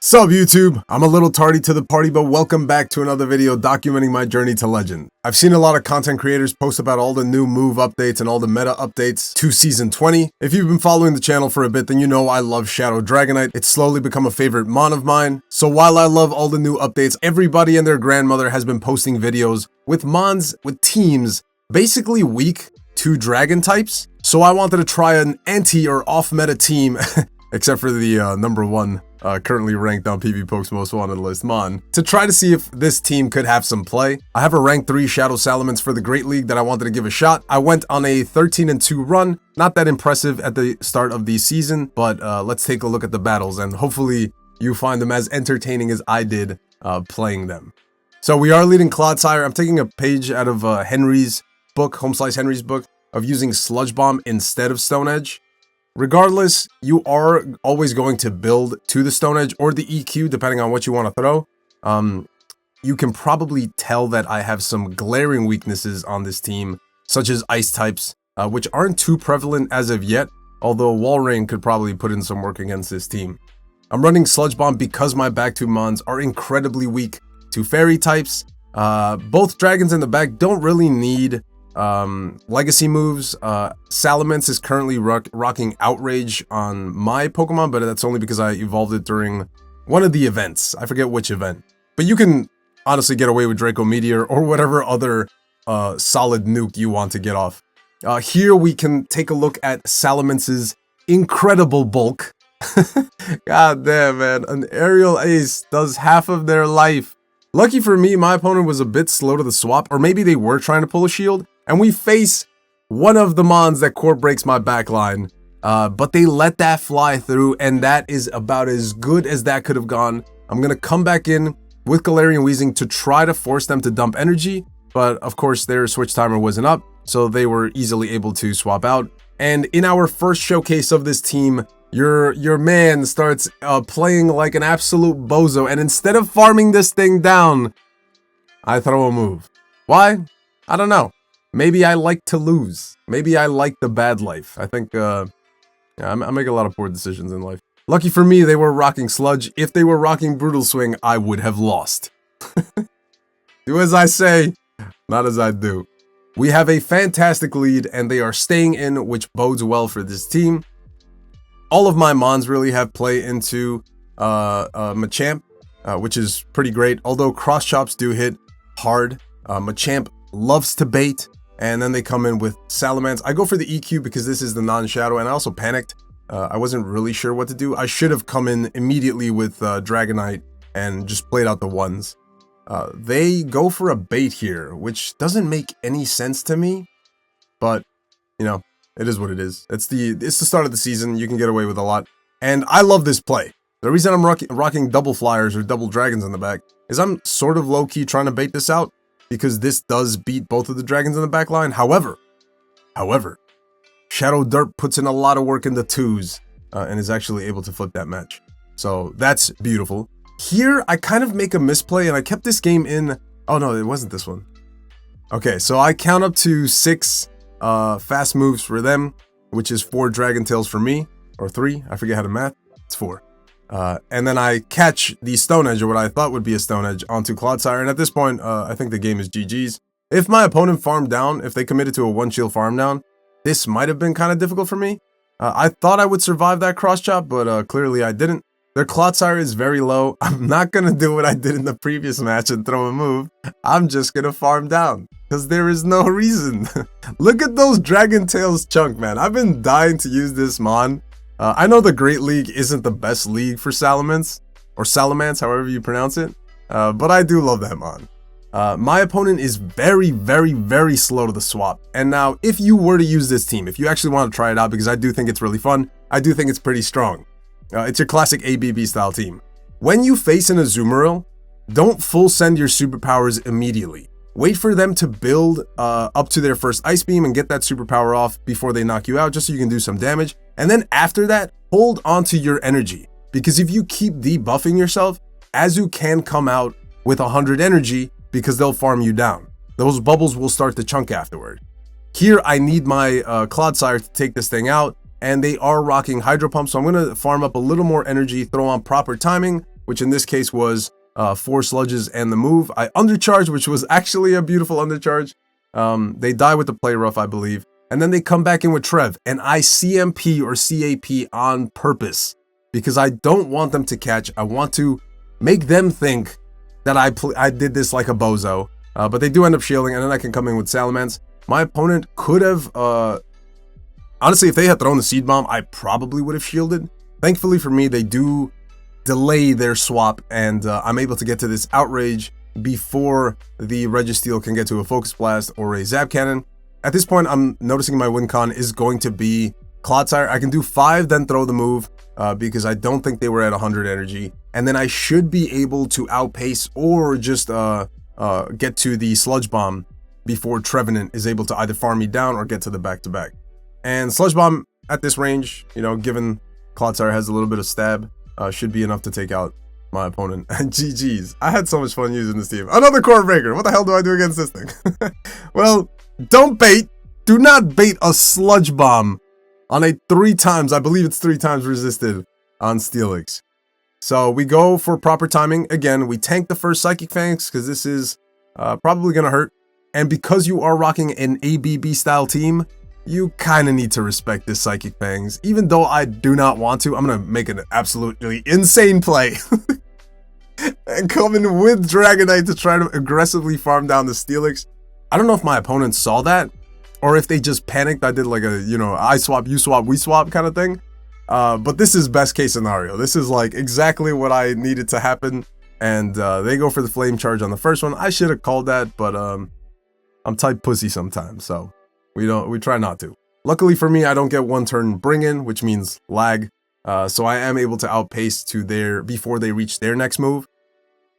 Sup YouTube, I'm a little tardy to the party, but welcome back to another video documenting my journey to legend. I've seen a lot of content creators post about all the new move updates and all the meta updates to season 20. If you've been following the channel for a bit, then you know I love Shadow Dragonite. It's slowly become a favorite mon of mine. So while I love all the new updates, everybody and their grandmother has been posting videos with mons, with teams, basically weak to dragon types. So I wanted to try an anti or off meta team, except for the number one currently ranked on PvPoke's most wanted list, Mon, to try to see if this team could have some play. I have a rank 3 Shadow Salamence for the Great League that I wanted to give a shot. I went on a 13-2 run, not that impressive at the start of the season, but let's take a look at the battles and hopefully you find them as entertaining as I did playing them. So we are leading Clodsire. I'm taking a page out of Henry's book, Homeslice Henry's book, of using Sludge Bomb instead of Stone Edge. Regardless, you are always going to build to the Stone Edge or the EQ, depending on what you want to throw. You can probably tell that I have some glaring weaknesses on this team, such as ice types, which aren't too prevalent as of yet, although Walrein could probably put in some work against this team. I'm running Sludge Bomb because my back two mons are incredibly weak to fairy types. Both dragons in the back don't really need legacy moves. Salamence is currently rocking Outrage on my Pokemon, but that's only because I evolved it during one of the events. I forget which event. But you can honestly get away with Draco Meteor or whatever other solid nuke you want to get off. Here we can take a look at Salamence's incredible bulk. God damn, man. An aerial ace does half of their life. Lucky for me, my opponent was a bit slow to the swap, or maybe they were trying to pull a shield, and we face one of the mons that core breaks my backline, but they let that fly through, and that is about as good as that could have gone. I'm going to come back in with Galarian Weezing to try to force them to dump energy, but of course their switch timer wasn't up, so they were easily able to swap out. And in our first showcase of this team, your man starts playing like an absolute bozo, and instead of farming this thing down, I throw a move. Why? I don't know. Maybe I like to lose. Maybe I like the bad life. I think, yeah, I make a lot of poor decisions in life. Lucky for me, they were rocking Sludge. If they were rocking Brutal Swing, I would have lost. Do as I say, not as I do. We have a fantastic lead, and they are staying in, which bodes well for this team. All of my mons really have play into Machamp, which is pretty great. Although cross chops do hit hard, Machamp loves to bait, and then they come in with Salamence. I go for the EQ because this is the non-shadow, and I also panicked. I wasn't really sure what to do. I should have come in immediately with Dragonite and just played out the ones. They go for a bait here, which doesn't make any sense to me, but you know, it is what it is. It's the start of the season. You can get away with a lot, and I love this play. The reason I'm rocking double flyers or double dragons in the back is I'm sort of low-key trying to bait this out, because this does beat both of the dragons in the back line. However, Shadow Dirt puts in a lot of work in the twos and is actually able to flip that match. So that's beautiful. Here, I kind of make a misplay, and I kept this game in... Oh, no, it wasn't this one. Okay, so I count up to 6 fast moves for them, which is 4 Dragon Tails for me, or 3. I forget how to math. It's 4. And then I catch the Stone Edge, or what I thought would be a Stone Edge, onto Clodsire, and at this point, I think the game is GG's. If my opponent farmed down, if they committed to a 1-shield farm down, this might have been kind of difficult for me. I thought I would survive that cross chop, but clearly I didn't. Their Clodsire is very low. I'm not going to do what I did in the previous match and throw a move. I'm just going to farm down, because there is no reason. Look at those Dragon Tails chunk, man. I've been dying to use this mon. I know the Great League isn't the best league for Salamence, or Salamence, however you pronounce it, but I do love that mon. My opponent is very, very, very slow to the swap, and now if you were to use this team, if you actually want to try it out, because I do think it's really fun, I do think it's pretty strong. It's your classic ABB style team. When you face an Azumarill, don't full send your superpowers immediately. Wait for them to build up to their first Ice Beam and get that superpower off before they knock you out, just so you can do some damage. And then after that, hold onto your energy, because if you keep debuffing yourself, Azu can come out with 100 energy because they'll farm you down. Those bubbles will start to chunk afterward. Here, I need my Clodsire to take this thing out, and they are rocking Hydro Pump, so I'm going to farm up a little more energy, throw on proper timing, which in this case was 4 sludges and the move. I undercharge, which was actually a beautiful undercharge. They die with the play rough, I believe. And then they come back in with Trev, and I CMP or CAP on purpose because I don't want them to catch. I want to make them think that I did this like a bozo. But they do end up shielding, and then I can come in with Salamence. My opponent could have, honestly, if they had thrown the Seed Bomb, I probably would have shielded. Thankfully for me, they do delay their swap, and I'm able to get to this Outrage before the Registeel can get to a Focus Blast or a Zap Cannon. At this point, I'm noticing my win con is going to be Clodsire. I can do 5, then throw the move because I don't think they were at 100 energy. And then I should be able to outpace or just get to the Sludge Bomb before Trevenant is able to either farm me down or get to the back-to-back. And Sludge Bomb at this range, you know, given Clodsire has a little bit of stab, should be enough to take out my opponent. And GG's. I had so much fun using this team. Another Core Breaker. What the hell do I do against this thing? Well, don't bait. Do not bait a Sludge Bomb on a 3 times, I believe it's 3 times resisted on Steelix. So we go for proper timing. Again, we tank the first Psychic Fangs because this is probably going to hurt. And because you are rocking an ABB style team, you kind of need to respect this Psychic Fangs. Even though I do not want to, I'm going to make an absolutely insane play. And come in with Dragonite to try to aggressively farm down the Steelix. I don't know if my opponents saw that, or if they just panicked. I did like a, you know, I swap, you swap, we swap kind of thing. But this is best case scenario. This is like exactly what I needed to happen. And they go for the Flame Charge on the first one. I should have called that, but I'm type pussy sometimes, so we try not to. Luckily for me, I don't get 1 turn bring in, which means lag. So I am able to outpace to their before they reach their next move.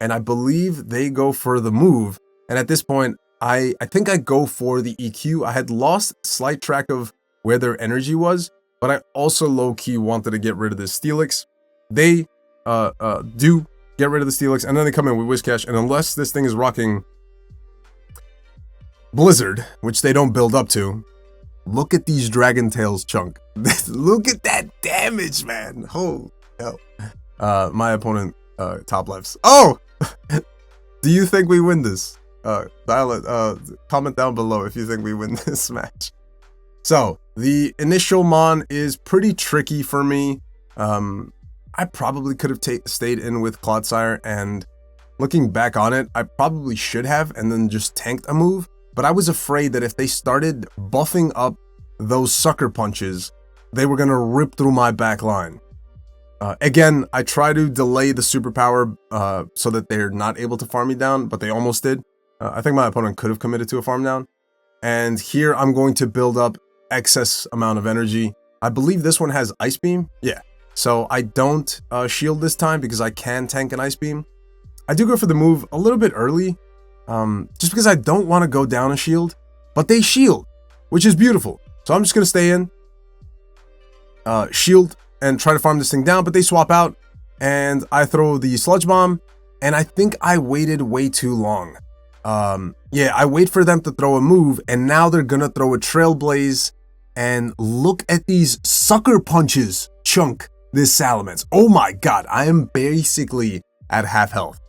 And I believe they go for the move. And at this point, I think I go for the EQ. I had lost slight track of where their energy was, but I also low-key wanted to get rid of this Steelix. They do get rid of the Steelix, and then they come in with Whiscash, and unless this thing is rocking Blizzard, which they don't build up to, look at these Dragon Tails chunk. Look at that damage, man. Holy hell. My opponent top lefts. Oh! Do you think we win this? Comment down below if you think we win this match. So the initial mon is pretty tricky for me. I probably could have stayed in with Clodsire, and looking back on it, I probably should have and then just tanked a move. But I was afraid that if they started buffing up those sucker punches, they were gonna rip through my back line. Again, I try to delay the superpower so that they're not able to farm me down, but they almost did. I think my opponent could have committed to a farm down. And here I'm going to build up excess amount of energy. I believe this one has Ice Beam. Yeah. So I don't shield this time because I can tank an Ice Beam. I do go for the move a little bit early, just because I don't want to go down a shield. But they shield, which is beautiful. So I'm just going to stay in, shield, and try to farm this thing down. But they swap out, and I throw the Sludge Bomb. And I think I waited way too long. Yeah, I wait for them to throw a move, and now they're gonna throw a Trailblaze, and look at these sucker punches chunk this Salamence. Oh my god, I am basically at half health.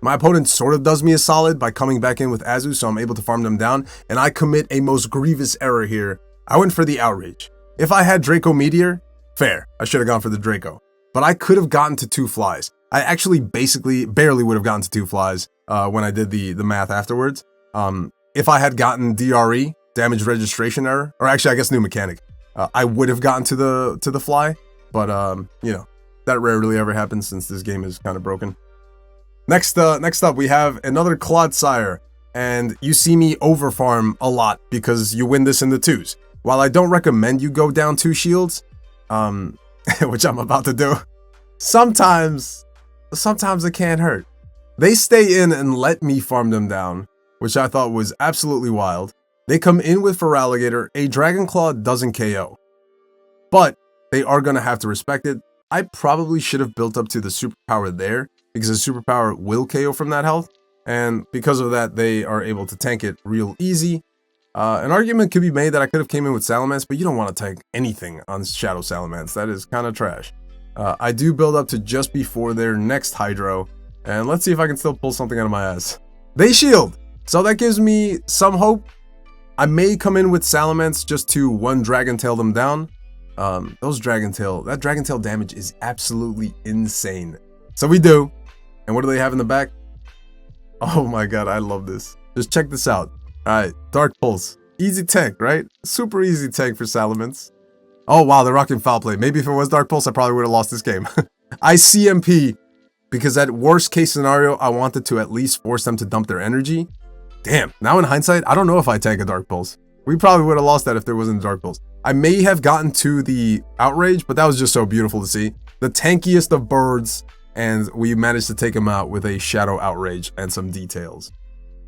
My opponent sort of does me a solid by coming back in with Azu, so I'm able to farm them down, and I commit a most grievous error here. I went for the Outrage. If I had Draco Meteor, fair, I should have gone for the Draco, but I could have gotten to 2 flies. I actually basically barely would have gotten to 2 flies when I did the math afterwards. If I had gotten DRE, damage registration error, or actually I guess new mechanic, I would have gotten to the fly, but you know, that rarely ever happens since this game is kind of broken. Next up we have another Clodsire, and you see me overfarm a lot because you win this in the 2s. While I don't recommend you go down 2 shields, which I'm about to do, sometimes it can't hurt. They stay in and let me farm them down, which I thought was absolutely wild. They come in with Feraligatr. A Dragon Claw doesn't KO, but they are going to have to respect it. I probably should have built up to the superpower there, because the superpower will KO from that health, and because of that, they are able to tank it real easy. An argument could be made that I could have came in with Salamence, but you don't want to tank anything on Shadow Salamence. That is kind of trash. I do build up to just before their next Hydro, and let's see if I can still pull something out of my ass. They shield, so that gives me some hope. I may come in with Salamence just to one Dragon Tail them down. That Dragon Tail damage is absolutely insane. So we do. And what do they have in the back? Oh my god, I love this. Just check this out. Alright, Dark Pulse. Easy tank, right? Super easy tank for Salamence. Oh wow, they're rocking Foul Play. Maybe if it was Dark Pulse, I probably would have lost this game. I CMP because at worst case scenario, I wanted to at least force them to dump their energy. Damn, now in hindsight, I don't know if I tank a Dark Pulse. We probably would have lost that if there wasn't a Dark Pulse. I may have gotten to the Outrage, but that was just so beautiful to see. The tankiest of birds, and we managed to take him out with a Shadow Outrage and some details.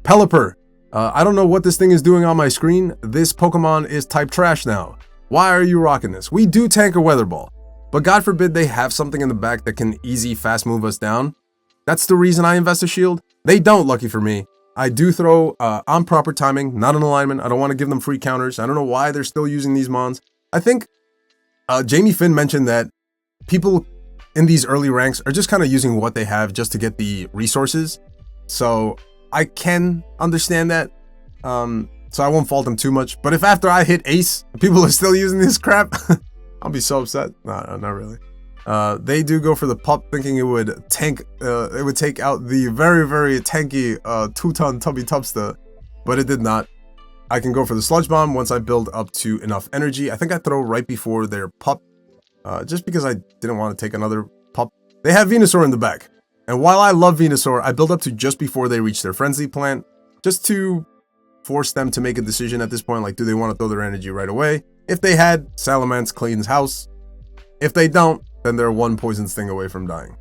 Pelipper. I don't know what this thing is doing on my screen. This Pokemon is type trash now. Why are you rocking this? We do tank a Weather Ball, but God forbid they have something in the back that can easy fast move us down. That's the reason I invest a shield. They don't, lucky for me. I do throw on proper timing, not an alignment. I don't want to give them free counters. I don't know why they're still using these mons. I think Jamie Finn mentioned that people in these early ranks are just kind of using what they have just to get the resources. So I can understand that. So I won't fault them too much. But if after I hit Ace, people are still using this crap, I'll be so upset. No, not really. They do go for the pup, thinking it would tank. It would take out the very, very tanky 2-ton Tubby Tubster, but it did not. I can go for the Sludge Bomb once I build up to enough energy. I think I throw right before their pup, just because I didn't want to take another pup. They have Venusaur in the back, and while I love Venusaur, I build up to just before they reach their Frenzy Plant, just to force them to make a decision at this point. Like, do they want to throw their energy right away? If they had, Salamence cleans house. If they don't, then they're one poison sting away from dying,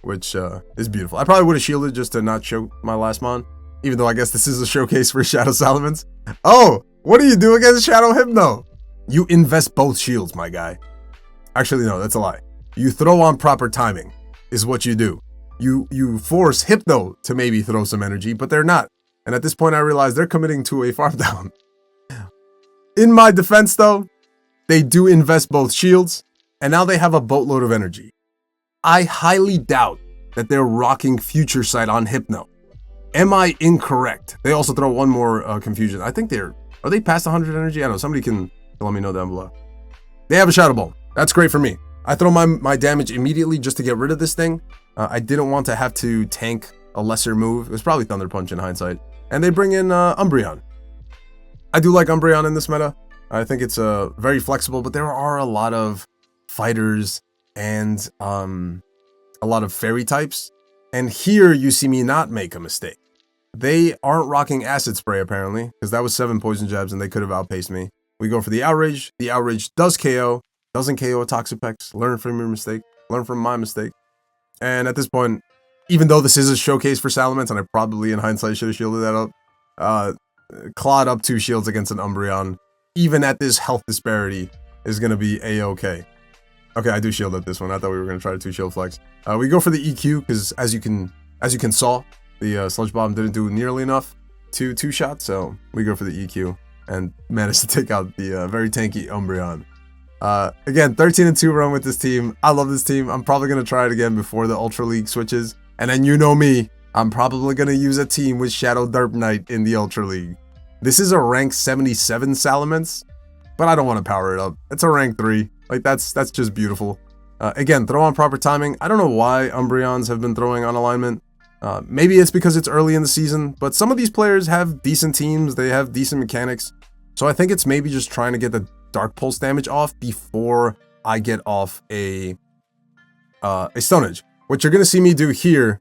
which is beautiful. I probably would have shielded just to not show my last mon, even though I guess this is a showcase for Shadow Salamence. Oh, what do you do against Shadow Hypno? You invest both shields, my guy. Actually, no, that's a lie. You throw on proper timing is what you do. You force Hypno to maybe throw some energy, but they're not. And at this point, I realize they're committing to a farm down. In my defense, though, they do invest both shields. And now they have a boatload of energy. I highly doubt that they're rocking Future Sight on Hypno. Am I incorrect? They also throw one more confusion. I think are they past 100 energy? I don't know. Somebody can let me know down below. They have a Shadow Ball. That's great for me. I throw my damage immediately just to get rid of this thing. I didn't want to have to tank a lesser move. It was probably Thunder Punch in hindsight. And they bring in Umbreon. I do like Umbreon in this meta. I think it's very flexible, but there are a lot of fighters and a lot of fairy types, and here you see me not make a mistake. They aren't rocking Acid Spray apparently, because that was 7 poison jabs and they could have outpaced me. We go for the Outrage. The Outrage does KO, doesn't KO a Toxapex. Learn from your mistake, learn from my mistake. And at this point, even though this is a showcase for Salamence, and I probably in hindsight should have shielded that up, clawed up 2 shields against an Umbreon, even at this health disparity, is going to be a-okay. Okay, I do shield up this one. I thought we were going to try to 2-shield flex. We go for the EQ, because as you can saw, the Sludge Bomb didn't do nearly enough to 2-shot, so we go for the EQ, and managed to take out the very tanky Umbreon. Again, 13-2 run with this team. I love this team. I'm probably going to try it again before the Ultra League switches. And then you know me, I'm probably going to use a team with Shadow Derp Knight in the Ultra League. This is a rank 77 Salamence, but I don't want to power it up. It's a rank 3. Like, that's just beautiful. Again, throw on proper timing. I don't know why Umbreons have been throwing on alignment. Maybe it's because it's early in the season, but some of these players have decent teams. They have decent mechanics. So I think it's maybe just trying to get the Dark Pulse damage off before I get off a Stone Edge. What you're going to see me do here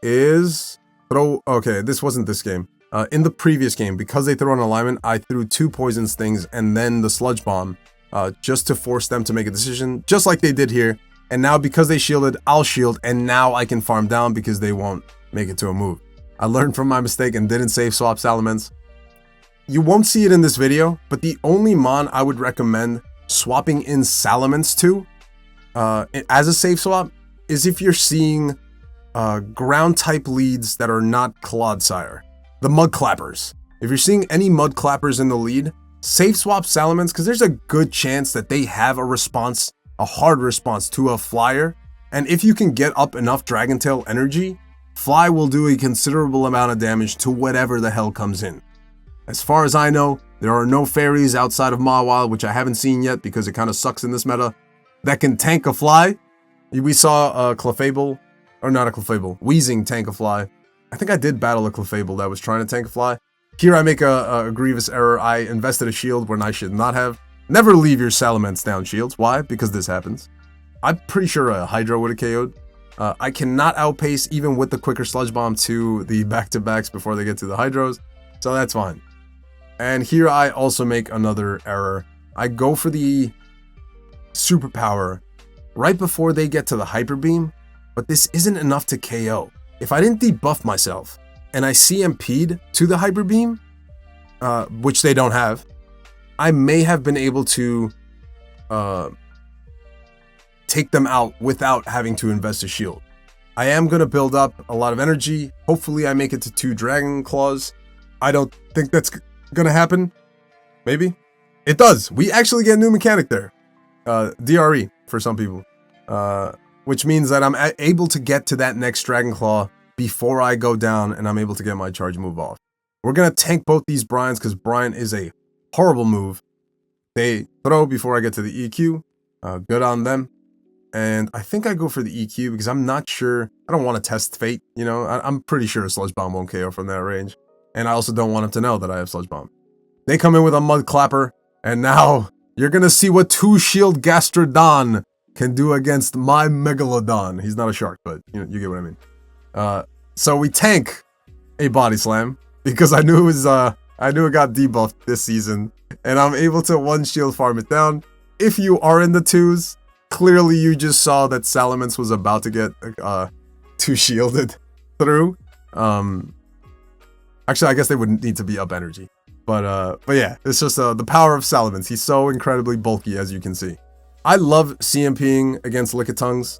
is throw... Okay, this wasn't this game. In the previous game, because they threw an alignment, I threw 2 Poison Stings and then the Sludge Bomb. Just to force them to make a decision, just like they did here. And now because they shielded, I'll shield, and now I can farm down because they won't make it to a move. I learned from my mistake and didn't save swap Salamence. You won't see it in this video, but the only mon I would recommend swapping in Salamence to as a safe swap is if you're seeing ground type leads that are not Clodsire. The Mud Clappers. If you're seeing any Mud Clappers in the lead, safe swap Salamence, because there's a good chance that they have a response a hard response to a flyer. And if you can get up enough Dragon Tail energy, Fly will do a considerable amount of damage to whatever the hell comes in. As far as I know, there are no fairies outside of Mawile, which I haven't seen yet because it kind of sucks in this meta, that can tank a Fly. We saw a Clefable, or not a Clefable, Weezing tank a Fly. I think I did battle a Clefable that was trying to tank a Fly. Here I make a grievous error. I invested a shield when I should not have. Never leave your Salamence down shields. Why? Because this happens. I'm pretty sure a Hydro would have KO'd. I cannot outpace even with the quicker Sludge Bomb to the back-to-backs before they get to the Hydros, so that's fine. And here I also make another error. I go for the Superpower right before they get to the Hyper Beam, but this isn't enough to KO. If I didn't debuff myself and I CMP'd to the Hyper Beam, which they don't have, I may have been able to take them out without having to invest a shield. I am going to build up a lot of energy. Hopefully I make it to 2 Dragon Claws. I don't think that's going to happen. Maybe. It does. We actually get a new mechanic there. DRE for some people. Which means that I'm able to get to that next Dragon Claw before I go down and I'm able to get my charge move off. We're going to tank both these Bryans because Bryan is a horrible move. They throw before I get to the EQ. Good on them. And I think I go for the EQ because I'm not sure. I don't want to test fate, you know. I'm pretty sure a Sludge Bomb won't KO from that range. And I also don't want him to know that I have Sludge Bomb. They come in with a Mud Clapper. And now you're going to see what 2-shield Gastrodon can do against my Megalodon. He's not a shark, but you get what I mean. So we tank a Body Slam because I knew it was I knew it got debuffed this season. And I'm able to 1-shield farm it down. If you are in the 2s, clearly you just saw that Salamence was about to get 2-shielded through. Actually, I guess they wouldn't need to be up energy. But yeah, it's just the power of Salamence. He's so incredibly bulky, as you can see. I love CMPing against Lickitungs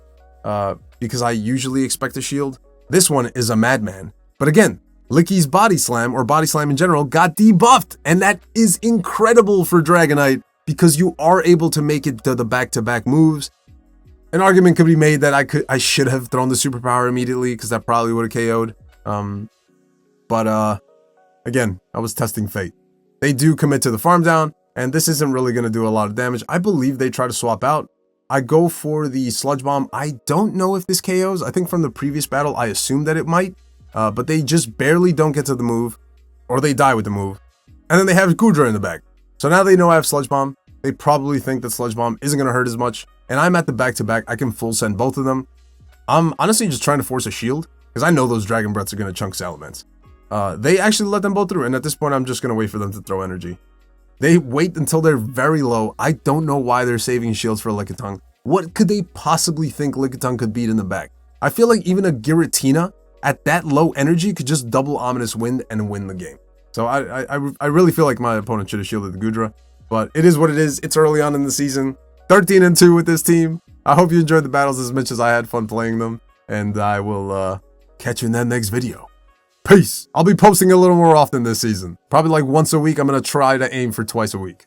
because I usually expect a shield. This one is a madman. But again, Licky's Body Slam, or Body Slam in general, got debuffed. And that is incredible for Dragonite, because you are able to make it to the back-to-back moves. An argument could be made that I should have thrown the Superpower immediately, because that probably would have KO'd. Again, I was testing fate. They do commit to the farm down, and this isn't really going to do a lot of damage. I believe they try to swap out. I go for the Sludge Bomb. I don't know if this KOs. I think from the previous battle, I assumed that it might. But they just barely don't get to the move, or they die with the move. And then they have Goodra in the back. So now they know I have Sludge Bomb. They probably think that Sludge Bomb isn't going to hurt as much. And I'm at the back-to-back. I can full send both of them. I'm honestly just trying to force a shield, because I know those Dragon Breaths are going to chunk Salamence. They actually let them both through, and at this point, I'm just going to wait for them to throw energy. They wait until they're very low. I don't know why they're saving shields for Lickitung. What could they possibly think Lickitung could beat in the back? I feel like even a Giratina at that low energy could just double Ominous Wind and win the game. So I really feel like my opponent should have shielded the Goodra, but it is what it is. It's early on in the season. 13-2 with this team. I hope you enjoyed the battles as much as I had fun playing them, and I will catch you in that next video. Peace. I'll be posting a little more often this season. Probably like once a week. I'm going to try to aim for twice a week.